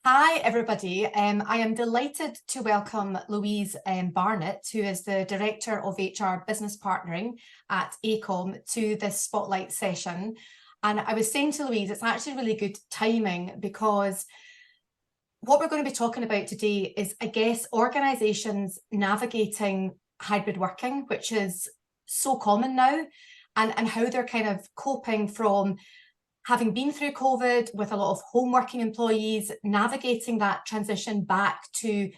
Hi, everybody. I am delighted to welcome Louise Burnett, who is the Director of HR Business Partnering at AECOM, to this spotlight session. And I was saying to Louise, it's actually really good timing because what we're going to be talking about today is, I guess, organisations navigating hybrid working, which is so common now, and how they're kind of coping from having been through COVID with a lot of home working employees, navigating that transition back to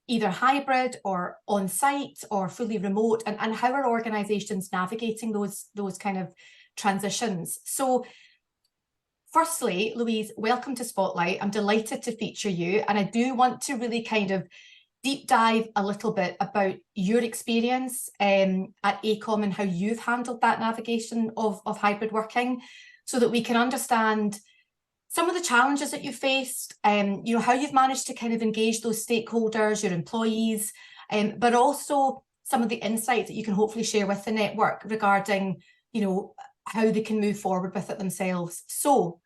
either hybrid or on-site or fully remote, and how are organisations navigating those kind of transitions. So firstly, Louise, welcome to Spotlight. I'm delighted to feature you, and I do want to really kind of deep dive a little bit about your experience at AECOM and how you've handled that navigation of hybrid working, so that we can understand some of the challenges that you faced, how you've managed to kind of engage those stakeholders, your employees, but also some of the insights that you can hopefully share with the network regarding, how they can move forward with it themselves. So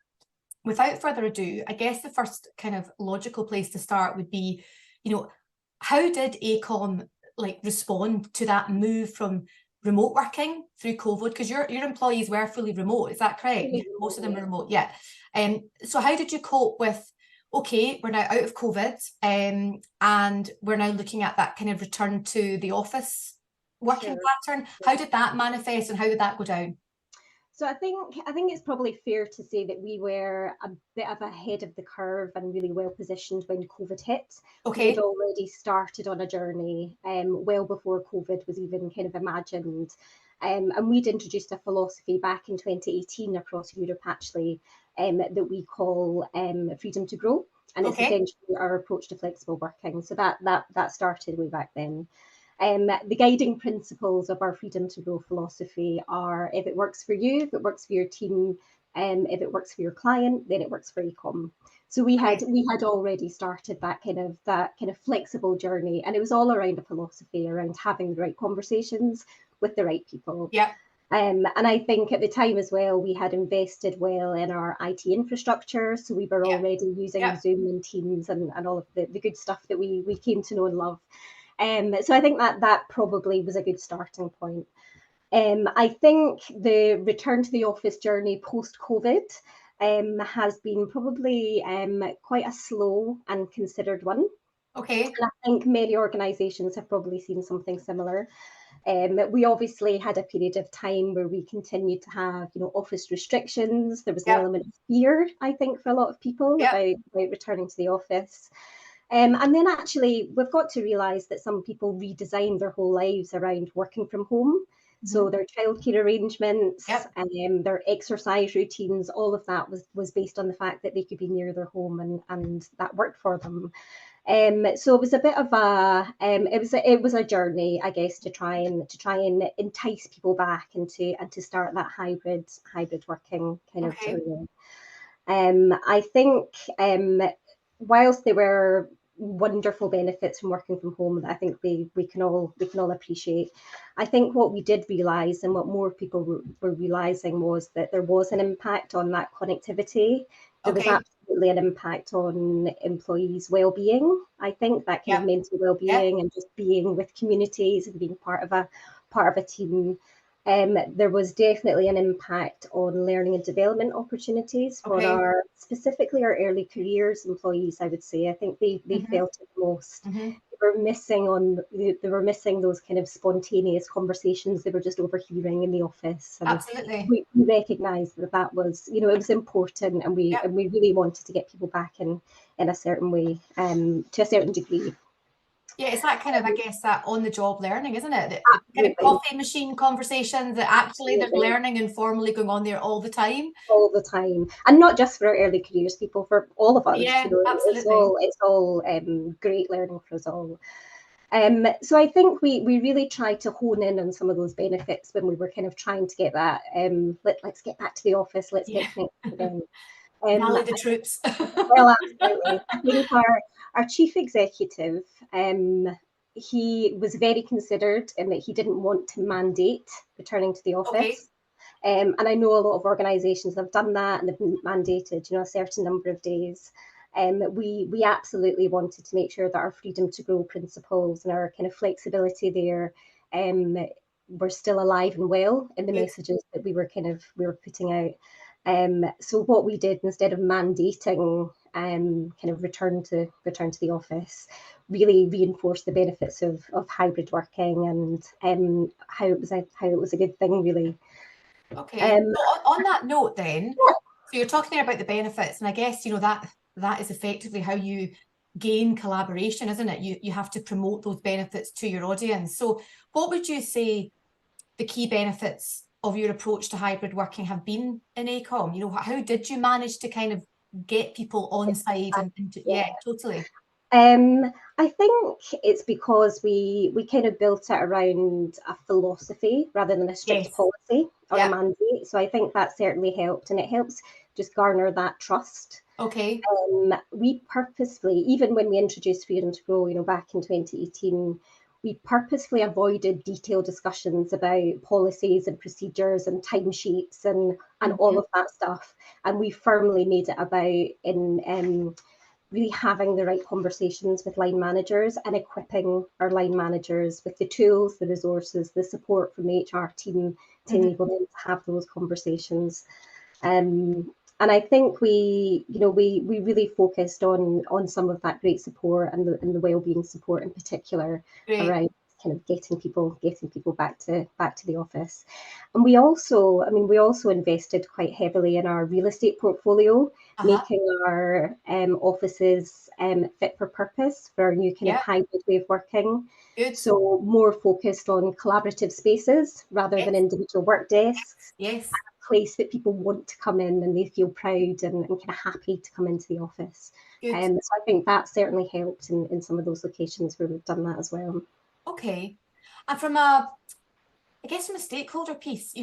without further ado, I guess the first kind of logical place to start would be, how did AECOM respond to that move from remote working through COVID? Because your employees were fully remote, is that correct? Most of them were remote, yeah. So how did you cope with, okay, we're now out of COVID, and we're now looking at that kind of return to the office working pattern. How did that manifest and how did that go down? So I think it's probably fair to say that we were a bit of ahead of the curve and really well positioned when COVID hit. Okay. We'd already started on a journey well before COVID was even kind of imagined. And we'd introduced a philosophy back in 2018 across Europe, actually, that we call freedom to grow. And it's essentially our approach to flexible working. So that started way back then. The guiding principles of our freedom to grow philosophy are: if it works for you, if it works for your team, if it works for your client, then it works for AECOM. So we had already started that kind of flexible journey, and it was all around a philosophy around having the right conversations with the right people. Yeah. And I think at the time as well, we had invested well in our IT infrastructure. So we were already using Zoom and Teams and all of the good stuff that we came to know and love. So I think that probably was a good starting point. I think the return to the office journey post-COVID has been probably quite a slow and considered one. Okay. And I think many organisations have probably seen something similar. We obviously had a period of time where we continued to have, office restrictions. There was an element of fear, I think, for a lot of people about returning to the office. And then actually, we've got to realise that some people redesigned their whole lives around working from home. Mm-hmm. So their childcare arrangements, their exercise routines, all of that was based on the fact that they could be near their home and that worked for them. So it was a bit of it was a journey, I guess, to try and entice people back and to start that hybrid working kind of journey. I think whilst there were wonderful benefits from working from home that I think we can all appreciate, I think what we did realise and what more people were realising was that there was an impact on that connectivity. There was absolutely an impact on employees' well-being. I think that kind of mental well-being and just being with communities and being part of a team. There was definitely an impact on learning and development opportunities for specifically our early careers employees, I would say. I think they felt it most. Mm-hmm. They were missing those kind of spontaneous conversations they were just overhearing in the office. And absolutely. We recognised that was, it was important, and we really wanted to get people back in a certain way, to a certain degree. Yeah, it's that kind of, I guess, that on-the-job learning, isn't it? The kind of coffee machine conversations that actually there's learning informally going on there all the time. All the time. And not just for our early careers people, for all of us. Yeah, absolutely. It's all great learning for us all. So I think we really tried to hone in on some of those benefits when we were kind of trying to get that, let's get back to the office, let's get connected again. Rally the troops. Well, absolutely. I think our chief executive, he was very considered in that he didn't want to mandate returning to the office. And I know a lot of organisations have done that and they've mandated, a certain number of days. we absolutely wanted to make sure that our freedom to grow principles and our kind of flexibility there were still alive and well in the messages that we were putting out. So what we did, instead of mandating kind of return to the office, really reinforced the benefits of hybrid working and how it was a good thing, really. Okay. So on that note then, so you're talking about the benefits, and I guess, that is effectively how you gain collaboration, isn't it? You have to promote those benefits to your audience. So what would you say the key benefits of your approach to hybrid working have been in AECOM? How did you manage to kind of get people on side yeah, totally. I think it's because we kind of built it around a philosophy rather than a strict policy or a mandate. So I think that certainly helped, and it helps just garner that trust. Okay. We purposefully, even when we introduced Freedom to Grow, back in 2018, we purposefully avoided detailed discussions about policies and procedures and timesheets and all of that stuff. And we firmly made it about in really having the right conversations with line managers and equipping our line managers with the tools, the resources, the support from the HR team to enable them to have those conversations. And I think we really focused on some of that great support and the wellbeing support in particular around kind of getting people back to the office. And we also invested quite heavily in our real estate portfolio, making our offices fit for purpose for our new kind of hybrid way of working. Good. So more focused on collaborative spaces rather than individual work desks. Yes. A place that people want to come in and they feel proud and kind of happy to come into the office. So I think that certainly helped in some of those locations where we've done that as well. Okay. And from a stakeholder piece,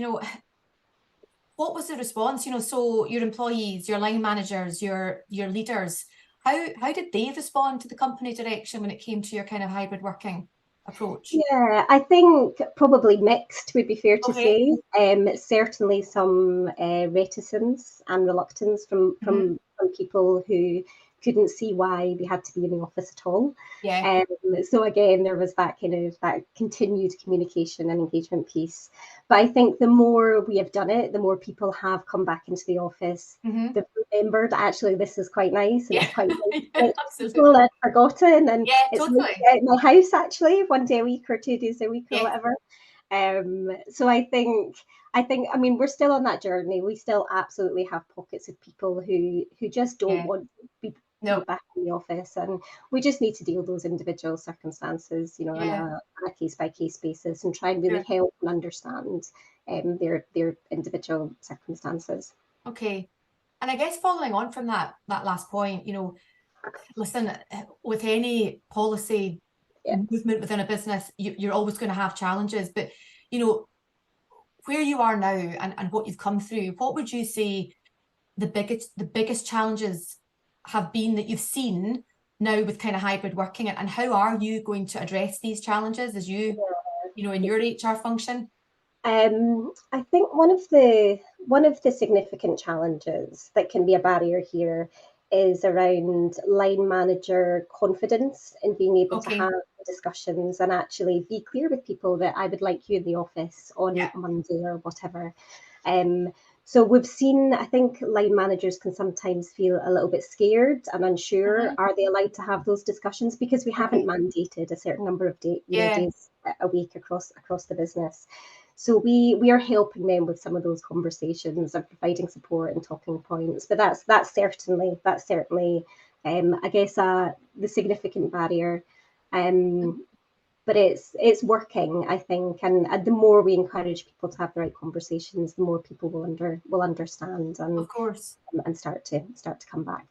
what was the response? So your employees, your line managers, your leaders, how did they respond to the company direction when it came to your kind of hybrid working approach? Yeah, I think probably mixed would be fair to say. Certainly some reticence and reluctance from people who couldn't see why they had to be in the office at all. So again, there was that continued communication and engagement piece. But I think the more we have done it, the more people have come back into the office. They've remembered actually this is quite nice and it's quite nice. People had forgotten and it's nice at my house actually 1 day a week or 2 days a week or whatever. So I mean we're still on that journey. We still absolutely have pockets of people who just don't want to be back in the office, and we just need to deal with those individual circumstances, on a case by case basis, and try and really help and understand their individual circumstances. Okay. And I guess following on from that last point, listen, with any policy movement within a business, you're always going to have challenges, but where you are now and what you've come through, what would you say the biggest challenges have been that you've seen now with kind of hybrid working, and how are you going to address these challenges as you in your HR function? I think one of the significant challenges that can be a barrier here is around line manager confidence in being able to have discussions and actually be clear with people that I would like you in the office on Monday or whatever. So we've seen, I think line managers can sometimes feel a little bit scared and unsure. Are they allowed to have those discussions? Because we haven't mandated a certain number of days a week across the business. So we are helping them with some of those conversations and providing support and talking points. But that's certainly I guess the significant barrier. But it's working, I think, and the more we encourage people to have the right conversations, the more people will understand and of course and start to come back.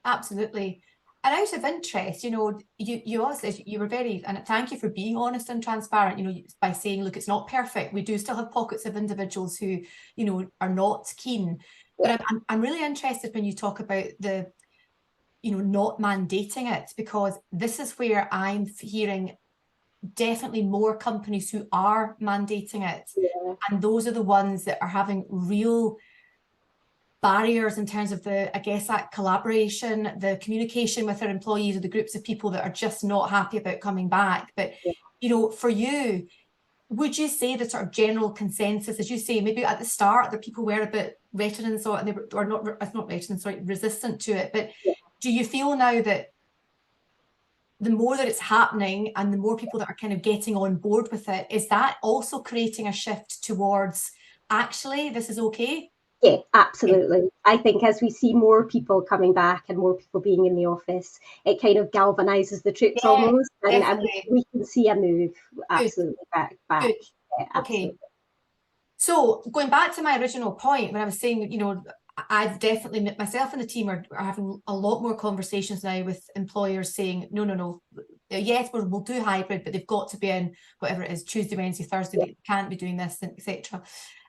Absolutely. And out of interest, you also, you were very, and thank you for being honest and transparent, by saying, look, it's not perfect. We do still have pockets of individuals who, are not keen. But I'm really interested when you talk about the, not mandating it, because this is where I'm hearing definitely more companies who are mandating it. And those are the ones that are having real barriers in terms of I guess that collaboration, the communication with our employees or the groups of people that are just not happy about coming back. But, you know, for you, would you say the sort of general consensus, as you say, maybe at the start, the people were a bit reticent and they were, or not reticent, sorry, resistant to it. But do you feel now that the more that it's happening and the more people that are kind of getting on board with it, is that also creating a shift towards actually this is okay? Yeah, absolutely. I think as we see more people coming back and more people being in the office, it kind of galvanizes the troops almost, and we can see a move absolutely back. Good. Yeah, absolutely. Okay. So going back to my original point, when I was saying, you know, I've definitely, myself and the team are having a lot more conversations now with employers saying, no, yes, we'll do hybrid, but they've got to be in whatever it is, Tuesday, Wednesday, Thursday, they can't be doing this, etc.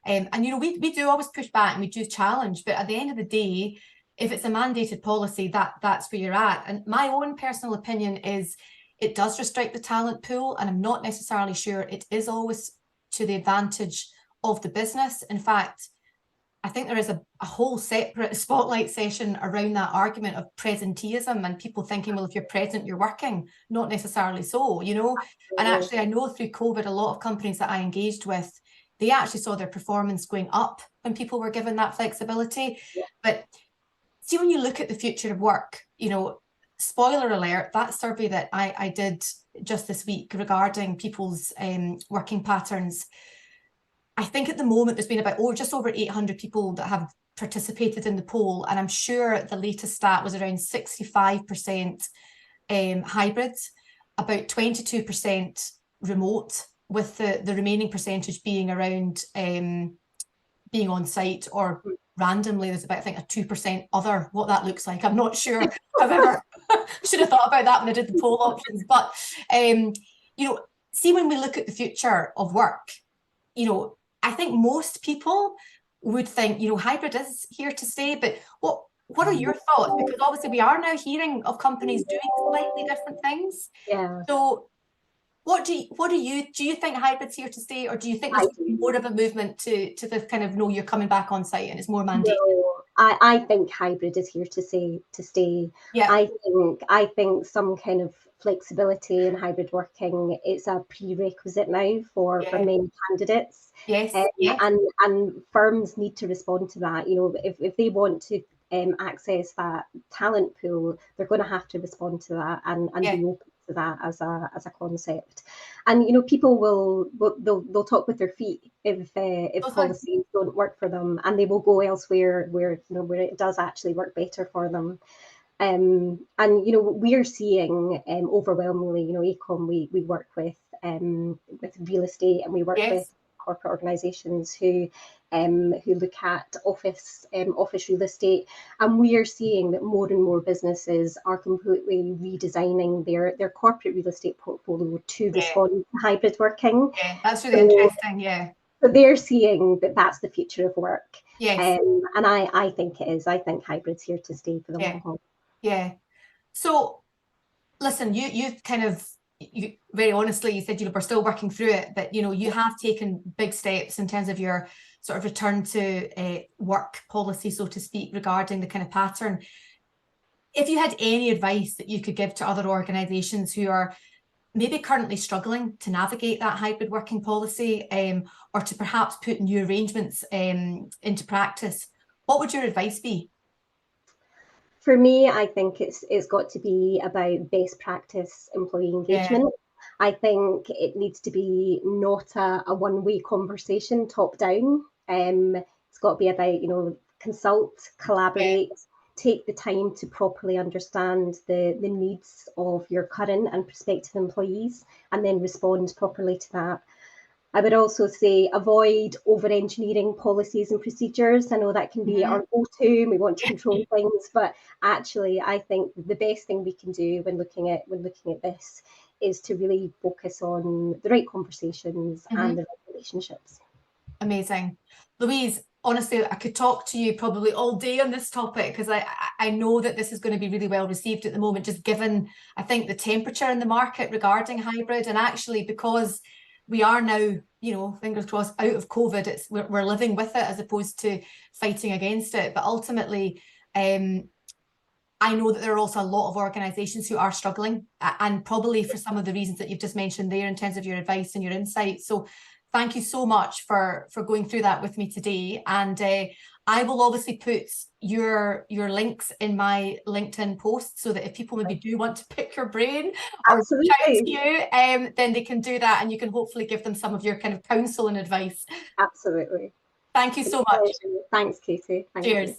And, you know, we do always push back and we do challenge, but at the end of the day, if it's a mandated policy, that's where you're at. And my own personal opinion is it does restrict the talent pool, and I'm not necessarily sure it is always to the advantage of the business. In fact, I think there is a whole separate spotlight session around that argument of presenteeism and people thinking, well, if you're present, you're working. Not necessarily so, you know. And actually, I know through COVID, a lot of companies that I engaged with, they actually saw their performance going up when people were given that flexibility. But see, when you look at the future of work, you know, spoiler alert, that survey that I did just this week regarding people's working patterns, I think at the moment there's been about just over 800 people that have participated in the poll, and I'm sure the latest stat was around 65% hybrids, about 22% remote, with the remaining percentage being around being on site, or randomly there's about, I think, a 2% other. What that looks like, I'm not sure. However, should have thought about that when I did the poll options. But you know, see, when we look at the future of work, you know, I think most people would think, you know, hybrid is here to stay. But what are your thoughts? Because obviously we are now hearing of companies doing slightly different things. Yeah. So do you think hybrid's here to stay, or do you think there's more of a movement to the kind of, no, you're coming back on site and it's more mandated? No, I think hybrid is here to stay. Yeah. I think some kind of flexibility in hybrid working, it's a prerequisite now for many candidates. Yes. And firms need to respond to that. You know, if they want to access that talent pool, they're going to have to respond to that and be open to that as a concept. And you know, people they'll talk with their feet if policies don't work for them, and they will go elsewhere where it does actually work better for them. And you know, we're seeing overwhelmingly, you know, AECOM, we work with real estate, and we work with corporate organisations who look at office real estate, and we are seeing that more and more businesses are completely redesigning their corporate real estate portfolio to respond to hybrid working. Yeah, that's really interesting. Yeah. So they're seeing that that's the future of work. Yes. And I think it is. I think hybrid's here to stay for the long haul. Yeah. So listen, you've kind of, you very honestly, you said, you know, we're still working through it, but you know, you have taken big steps in terms of your sort of return to work policy, so to speak, regarding the kind of pattern. If you had any advice that you could give to other organisations who are maybe currently struggling to navigate that hybrid working policy, or to perhaps put new arrangements into practice, what would your advice be? For me, I think it's got to be about best practice employee engagement. I think it needs to be not a one-way conversation top down. It's got to be about, you know, consult, collaborate, take the time to properly understand the needs of your current and prospective employees, and then respond properly to that. I would also say avoid over-engineering policies and procedures. I know that can be our go-to, and we want to control things, but actually I think the best thing we can do when looking at this is to really focus on the right conversations and the right relationships. Amazing. Louise, honestly, I could talk to you probably all day on this topic, because I know that this is going to be really well received at the moment, just given, I think, the temperature in the market regarding hybrid, and actually because we are now, you know, fingers crossed, out of COVID. We're living with it as opposed to fighting against it. But ultimately, I know that there are also a lot of organisations who are struggling, and probably for some of the reasons that you've just mentioned there in terms of your advice and your insight. So thank you so much for going through that with me today. And I will obviously put your links in my LinkedIn post so that if people maybe do want to pick your brain or reach out to you, then they can do that, and you can hopefully give them some of your kind of counsel and advice. Absolutely. Thank you so much. Thanks, Katie. Thank Cheers. you.